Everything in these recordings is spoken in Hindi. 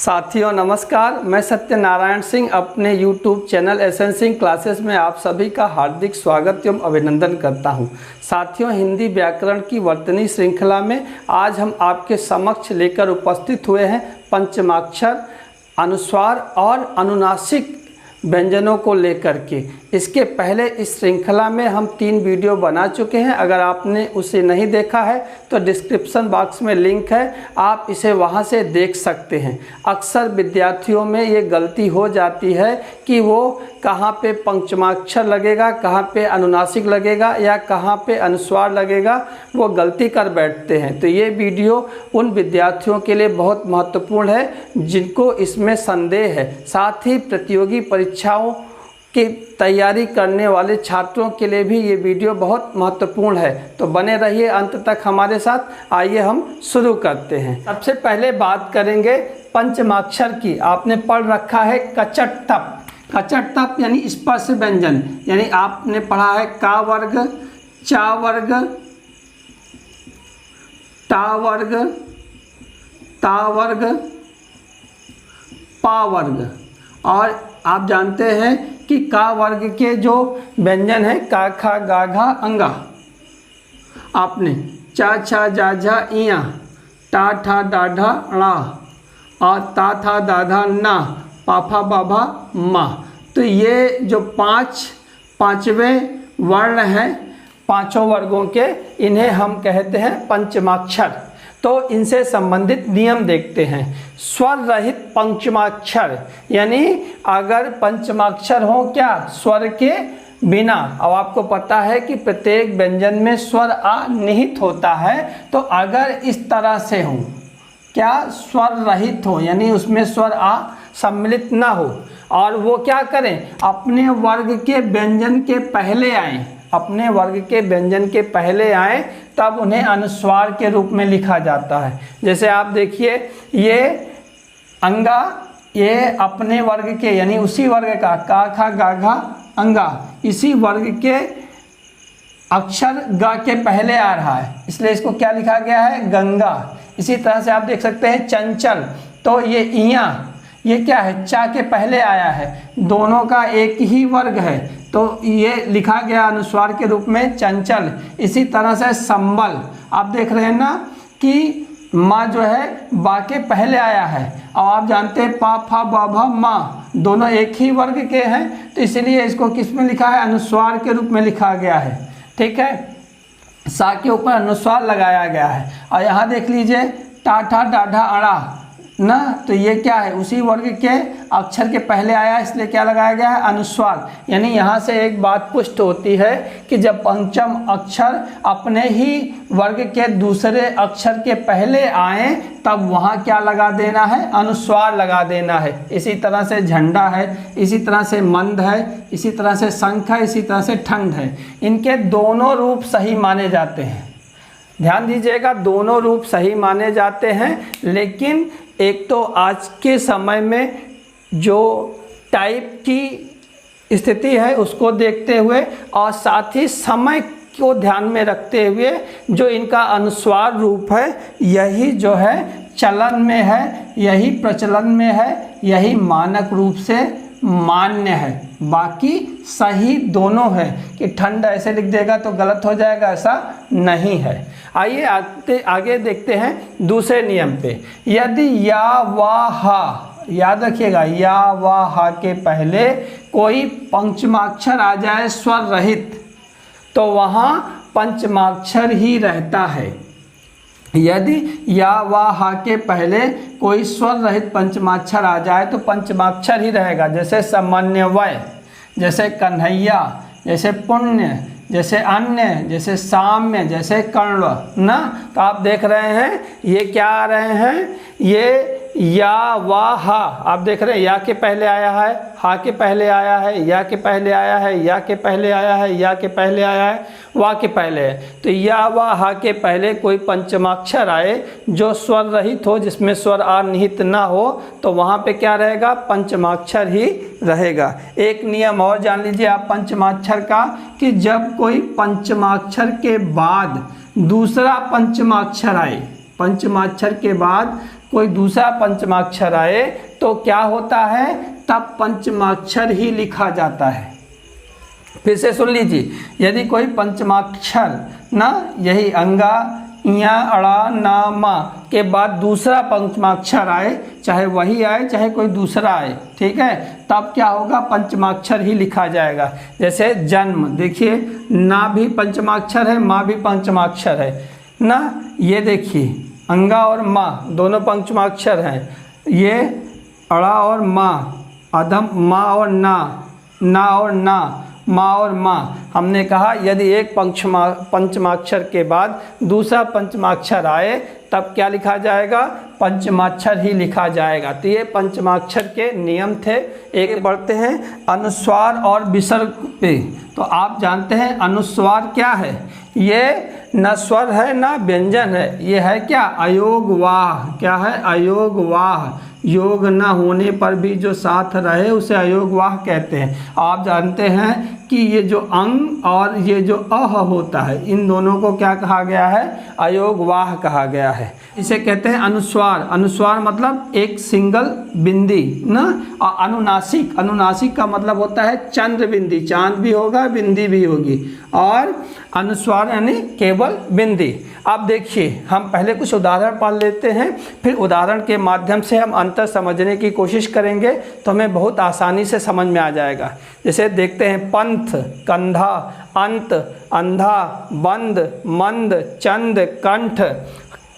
साथियों नमस्कार, मैं सत्यनारायण सिंह अपने YouTube channel SN Singh classes में आप सभी का हार्दिक स्वागत एवं अभिनंदन करता हूं। साथियों, हिंदी व्याकरण की वर्तनी श्रृंखला में आज हम आपके समक्ष लेकर उपस्थित हुए हैं पंचमाक्षर, अनुस्वार और अनुनासिक व्यंजनों को लेकर के। इसके पहले इस श्रृंखला में हम 3 वीडियो बना चुके हैं। अगर आपने उसे नहीं देखा है तो डिस्क्रिप्शन बॉक्स में लिंक है, आप इसे वहां से देख सकते हैं। अक्सर विद्यार्थियों में ये गलती हो जाती है कि वो कहाँ पे पंचमाक्षर लगेगा, कहाँ पे अनुनासिक लगेगा या कहाँ पे अनुस्वार लगेगा, वो गलती कर बैठते हैं। तो ये वीडियो उन विद्यार्थियों के लिए बहुत महत्वपूर्ण है जिनको इसमें संदेह है। साथ ही प्रतियोगी परीक्षाओं की तैयारी करने वाले छात्रों के लिए भी ये वीडियो बहुत महत्वपूर्ण है। तो बने रहिए अंत तक हमारे साथ। आइए हम शुरू करते हैं। सबसे पहले बात करेंगे पंचमाक्षर की। आपने पढ़ रखा है कचट तप। कचट तप यानी स्पर्श व्यंजन, यानी आपने पढ़ा है का वर्ग, चा वर्ग, टा वर्ग, ता वर्ग, पा वर्ग। और आप जानते हैं कि का वर्ग के जो व्यंजन है का, खा, गा, घा, अंगा। आपने चा, छा, जा, झा, इया, टा, ठा, डा, ढा, ड़ा और ता, था, दा, धा, ना, पा, फा, बा, भा, मा। तो ये जो पांचवें वर्ण हैं, पांचों वर्गों के, इन्हें हम कहते हैं पंचमाक्षर। तो इनसे संबंधित नियम देखते हैं। स्वर रहित पंचमाक्षर, यानी अगर पंचमाक्षर हो क्या, स्वर के बिना। अब आपको पता है कि प्रत्येक व्यंजन में स्वर आ निहित होता है। तो अगर इस तरह से हो क्या, स्वर रहित हो, यानी उसमें स्वर आ सम्मिलित ना हो, और वो क्या करें, अपने वर्ग के व्यंजन के पहले आए, अपने वर्ग के व्यंजन के पहले आए, तब उन्हें अनुस्वार के रूप में लिखा जाता है। जैसे आप देखिए, ये अंगा, ये अपने वर्ग के यानी उसी वर्ग का का, खा, गा, घा, अंगा, इसी वर्ग के अक्षर ग के पहले आ रहा है, इसलिए इसको क्या लिखा गया है, गंगा। इसी तरह से आप देख सकते हैं चंचल, तो ये इया, ये क्या है, चा के पहले आया है, दोनों का एक ही वर्ग है, तो ये लिखा गया अनुस्वार के रूप में चंचल। इसी तरह से संबल, आप देख रहे हैं ना कि माँ जो है बा के पहले आया है, और आप जानते हैं पा, फा, बा, भा, माँ दोनों एक ही वर्ग के हैं, तो इसलिए इसको किस में लिखा है, अनुस्वार के रूप में लिखा गया है। ठीक है, सा के ऊपर अनुस्वार लगाया गया है। और यहाँ देख लीजिए टा, ठा, डा, ढा, अड़ा ना, तो ये क्या है, उसी वर्ग के अक्षर के पहले आया, इसलिए क्या लगाया गया है, अनुस्वार। यानी यहाँ से एक बात पुष्ट होती है कि जब पंचम अक्षर अपने ही वर्ग के दूसरे अक्षर के पहले आए, तब वहाँ क्या लगा देना है, अनुस्वार लगा देना है। इसी तरह से झंडा है, इसी तरह से मंद है, इसी तरह से शंख है, इसी तरह से ठंड है। इनके दोनों रूप सही माने जाते हैं। ध्यान दीजिएगा, दोनों रूप सही माने जाते हैं, लेकिन एक तो आज के समय में जो टाइप की स्थिति है उसको देखते हुए, और साथ ही समय को ध्यान में रखते हुए, जो इनका अनुस्वार रूप है यही जो है चलन में है, यही प्रचलन में है, यही मानक रूप से मान्य है। बाकी सही दोनों है कि ठंड ऐसे लिख देगा तो गलत हो जाएगा, ऐसा नहीं है। आइए आगे देखते हैं दूसरे नियम पे। यदि या, वा, हा, याद रखिएगा, या, वा, हा के पहले कोई पंचमाक्षर आ जाए स्वर रहित, तो वहाँ पंचमाक्षर ही रहता है। यदि या, वा, हा के पहले कोई स्वर रहित पंचमाक्षर आ जाए तो पंचमाक्षर ही रहेगा। जैसे समन्वय, जैसे कन्हैया, जैसे पुण्य, जैसे अन्य, जैसे साम्य, जैसे कण्व ना। तो आप देख रहे हैं ये क्या आ रहे हैं, ये या, वा, हा, आप देख रहे हैं या के पहले आया है, हा के पहले आया है, या के पहले आया है, या के पहले आया है, या के पहले आया है, वा के पहले है। तो या, वा, हा के पहले कोई पंचमाक्षर आए जो स्वर रहित हो, जिसमें स्वर आ निहित ना हो, तो वहाँ पे क्या रहेगा, पंचमाक्षर ही रहेगा। एक नियम और जान लीजिए आप पंचमाक्षर का, कि जब कोई पंचमाक्षर के बाद दूसरा पंचमाक्षर आए, पंचमाक्षर के बाद कोई दूसरा पंचमाक्षर आए तो क्या होता है, तब पंचमाक्षर ही लिखा जाता है। फिर से सुन लीजिए, यदि कोई पंचमाक्षर ना, यही अंगा, इया, अड़ा, ना, मा के बाद दूसरा पंचमाक्षर आए, चाहे वही आए चाहे कोई दूसरा आए, ठीक है, तब क्या होगा, पंचमाक्षर ही लिखा जाएगा। जैसे जन्म, देखिए ना भी पंचमाक्षर है, माँ भी पंचमाक्षर है ना। ये देखिए अंगा और माँ दोनों पंचमाक्षर हैं। ये अड़ा और माँ, अधम माँ और ना और ना, माँ और माँ। हमने कहा यदि एक पंचमाक्षर के बाद दूसरा पंचमाक्षर आए तब क्या लिखा जाएगा, पंचमाक्षर ही लिखा जाएगा। तो ये पंचमाक्षर के नियम थे। एक बढ़ते हैं अनुस्वार और विसर्ग पे। तो आप जानते हैं अनुस्वार क्या है, ये न स्वर है ना व्यंजन है, ये है क्या, अयोग वाह। क्या है, अयोग वाह। योग न होने पर भी जो साथ रहे उसे अयोग वाह कहते हैं। आप जानते हैं कि ये जो अंग और ये जो अह होता है, इन दोनों को क्या कहा गया है, अयोग वाह कहा गया है। इसे कहते हैं अनुस्वार। अनुस्वार मतलब एक सिंगल बिंदी ना। और अनुनासिक, अनुनासिक का मतलब होता है चंद्र बिंदी, चांद भी होगा बिंदी भी होगी, और अनुस्वार यानी केवल बिंदी। अब देखिए हम पहले कुछ उदाहरण पढ़ लेते हैं, फिर उदाहरण के माध्यम से हम अंतर समझने की कोशिश करेंगे तो हमें बहुत आसानी से समझ में आ जाएगा। जैसे देखते हैं पंथ, कंधा, अंत, अंधा, बंद, मंद, चंद, कंठ,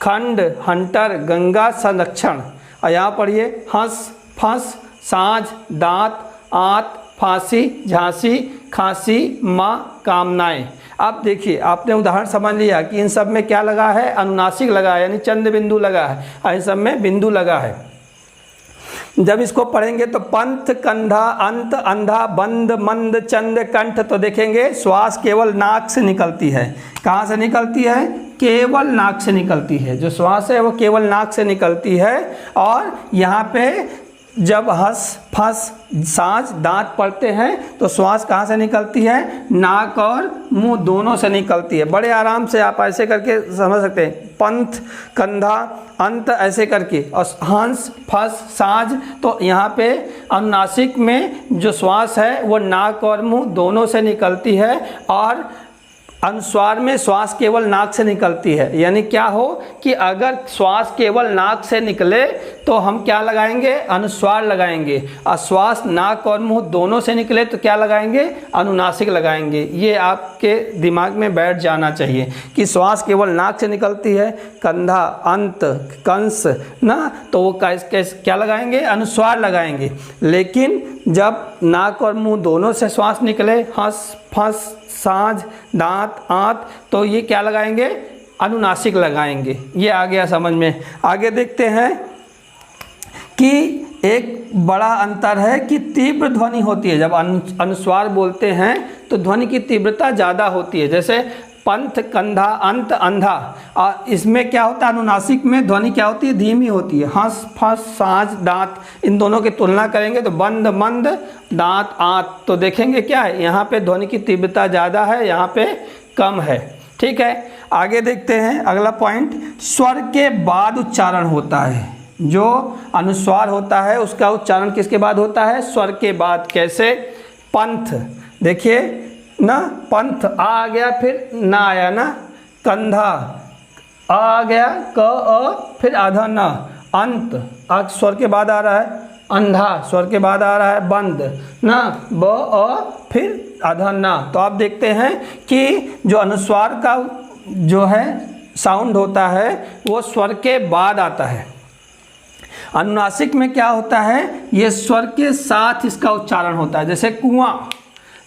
खंड, हंटर, गंगा, संरक्षण। और यहाँ पढ़िए हंस, फंस, साँझ, दांत, आंत, फांसी, झांसी, खांसी, माँ, कामनाएं। अब देखिए आपने उदाहरण समझ लिया कि इन सब में क्या लगा है, अनुनासिक लगा है, यानी चंद्र बिंदु लगा है, और इन सब में बिंदु लगा है। जब इसको पढ़ेंगे तो पंथ, कंधा, अंत, अंधा, बंद, मंद, चंद, कंठ, तो देखेंगे श्वास केवल नाक से निकलती है। कहाँ से निकलती है, केवल नाक से निकलती है। जो श्वास है वो केवल नाक से निकलती है। और यहाँ पे जब हंस, फंस, साँझ, दांत पड़ते हैं तो श्वास कहाँ से निकलती है, नाक और मुंह दोनों से निकलती है। बड़े आराम से आप ऐसे करके समझ सकते हैं, पंथ, कंधा, अंत, ऐसे करके, और हंस, फंस, साँझ। तो यहाँ पे अनुनासिक में जो श्वास है वो नाक और मुंह दोनों से निकलती है, और अनुस्वार में श्वास केवल नाक से निकलती है। यानी क्या हो कि अगर श्वास केवल नाक से निकले तो हम क्या लगाएंगे, अनुस्वार लगाएंगे, और श्वास नाक और मुंह दोनों से निकले तो क्या लगाएंगे, अनुनासिक लगाएंगे। ये आपके दिमाग में बैठ जाना चाहिए कि श्वास केवल नाक से निकलती है, कंधा, अंत, कंस ना, तो वो क्या लगाएंगे, अनुस्वार लगाएंगे। लेकिन जब नाक और मुंह दोनों से श्वास निकले, हंस, फंस, साँझ, दांत, आंत, तो ये क्या लगाएंगे, अनुनासिक लगाएंगे। ये आ गया समझ में। आगे देखते हैं कि एक बड़ा अंतर है कि तीव्र ध्वनि होती है। जब अनुस्वार बोलते हैं तो ध्वनि की तीव्रता ज़्यादा होती है। जैसे पंथ, कंधा, अंत, अंधा, और इसमें क्या होता है, अनुनासिक में ध्वनि क्या होती है, धीमी होती है। हंस, फंस, साँझ, दांत, इन दोनों की तुलना करेंगे तो बंद, मंद, दांत, आंत, तो देखेंगे क्या है, यहाँ पे ध्वनि की तीव्रता ज़्यादा है, यहाँ पे कम है। ठीक है, आगे देखते हैं अगला पॉइंट। स्वर के बाद उच्चारण होता है। जो अनुस्वार होता है उसका उच्चारण किसके बाद होता है, स्वर के बाद। कैसे, पंथ, देखिए ना, पंथ आ गया फिर ना आया ना, कंधा आ गया, क अ फिर आधा ना, अंत आ स्वर के बाद आ रहा है, अंधा स्वर के बाद आ रहा है, बंद ना, ब अ फिर आधा ना। तो आप देखते हैं कि जो अनुस्वार का जो है साउंड होता है वो स्वर के बाद आता है। अनुनासिक में क्या होता है, ये स्वर के साथ इसका उच्चारण होता है। जैसे कुआं,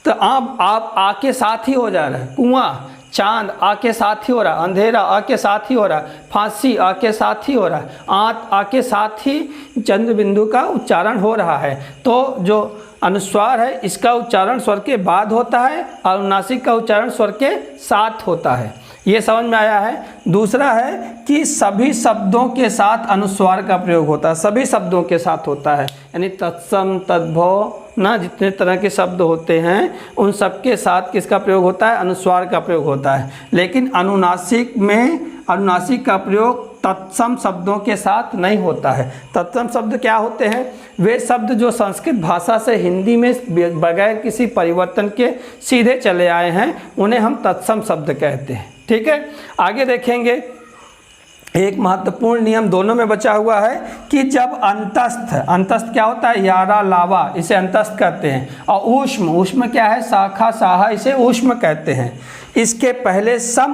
तो आप आ के साथ ही हो जा रहा है, कुआं। चांद आ के साथ ही हो रहा, अंधेरा आ के साथ ही हो रहा, फांसी आ के साथ ही हो रहा, आंत आ के साथ ही चंद्र बिंदु का उच्चारण हो रहा है। तो जो अनुस्वार है इसका उच्चारण स्वर के बाद होता है, और अनुनासिक का उच्चारण स्वर के साथ होता है। ये समझ में आया है। दूसरा है कि सभी शब्दों के साथ अनुस्वार का प्रयोग होता है, सभी शब्दों के साथ होता है। यानी तत्सम, तद्भव ना, जितने तरह के शब्द होते हैं उन सब के साथ किसका प्रयोग होता है, अनुस्वार का प्रयोग होता है। लेकिन अनुनासिक में अनुनासिक का प्रयोग तत्सम शब्दों के साथ नहीं होता है। तत्सम शब्द क्या होते हैं? वे शब्द जो संस्कृत भाषा से हिंदी में बगैर किसी परिवर्तन के सीधे चले आए हैं, उन्हें हम तत्सम शब्द कहते हैं। ठीक है, आगे देखेंगे। एक महत्वपूर्ण नियम दोनों में बचा हुआ है कि जब अंतस्थ क्या होता है? यारा लावा, इसे अंतस्थ कहते हैं। और ऊष्म क्या है? शाखा साहा, इसे ऊष्म कहते हैं। इसके पहले सम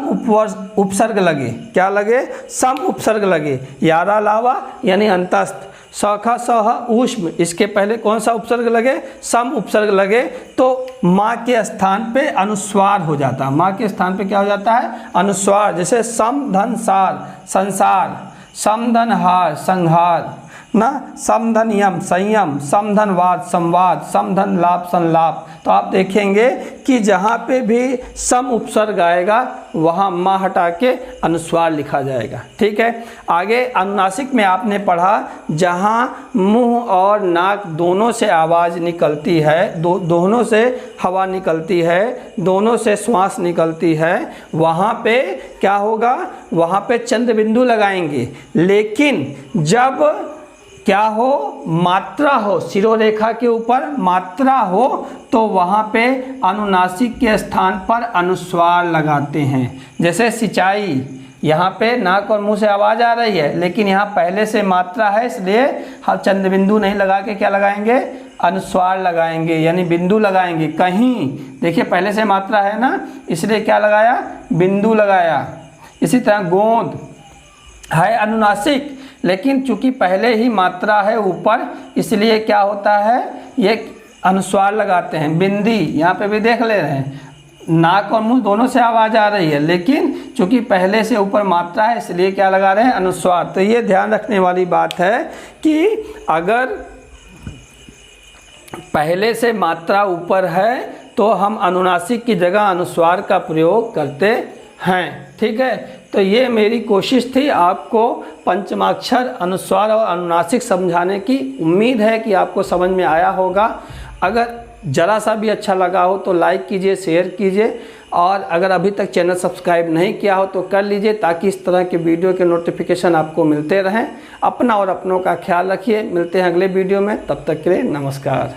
उपसर्ग लगे। क्या लगे? सम उपसर्ग लगे। यारा लावा यानी अंतस्थ, शाखा साहा ऊष्म, इसके पहले कौन सा उपसर्ग लगे? सम उपसर्ग लगे, तो माँ के स्थान पे अनुस्वार हो जाता है। माँ के स्थान पे क्या हो जाता है? अनुस्वार। जैसे सम धन सार, संसार, सम धन हार, संहार ना, सम धन यम, संयम, सम धन वाद, संवाद, सम धन लाभ, संलाप। तो आप देखेंगे कि जहाँ पे भी सम उपसर्ग आएगा वहाँ माँ हटा के अनुस्वार लिखा जाएगा। ठीक है, आगे अनुनासिक में आपने पढ़ा जहाँ मुंह और नाक दोनों से आवाज़ निकलती है, दोनों से हवा निकलती है, दोनों से श्वास निकलती है, वहाँ पे क्या होगा? वहाँ पे चंद्र बिंदु लगाएंगे। लेकिन जब क्या हो? मात्रा हो, शिरोरेखा के ऊपर मात्रा हो, तो वहाँ पे अनुनासिक के स्थान पर अनुस्वार लगाते हैं। जैसे सिंचाई, यहाँ पे नाक और मुंह से आवाज़ आ रही है, लेकिन यहाँ पहले से मात्रा है, इसलिए हम चंद्र बिंदु नहीं लगा के क्या लगाएंगे? अनुस्वार लगाएंगे, यानी बिंदु लगाएंगे। कहीं देखिए पहले से मात्रा है ना, इसलिए क्या लगाया? बिंदु लगाया। इसी तरह गोंद है अनुनासिक, लेकिन चूंकि पहले ही मात्रा है ऊपर, इसलिए क्या होता है? ये अनुस्वार लगाते हैं। बिंदी, यहाँ पे भी देख ले रहे हैं, नाक और मुंह दोनों से आवाज़ आ रही है, लेकिन चूंकि पहले से ऊपर मात्रा है, इसलिए क्या लगा रहे हैं? अनुस्वार। तो ये ध्यान रखने वाली बात है कि अगर पहले से मात्रा ऊपर है तो हम अनुनासिक की जगह अनुस्वार का प्रयोग करते हैं। ठीक है, तो ये मेरी कोशिश थी आपको पंचमाक्षर, अनुस्वार और अनुनासिक समझाने की। उम्मीद है कि आपको समझ में आया होगा। अगर ज़रा सा भी अच्छा लगा हो तो लाइक कीजिए, शेयर कीजिए, और अगर अभी तक चैनल सब्सक्राइब नहीं किया हो तो कर लीजिए, ताकि इस तरह के वीडियो के नोटिफिकेशन आपको मिलते रहें। अपना और अपनों का ख्याल रखिए। मिलते हैं अगले वीडियो में, तब तक के लिए नमस्कार।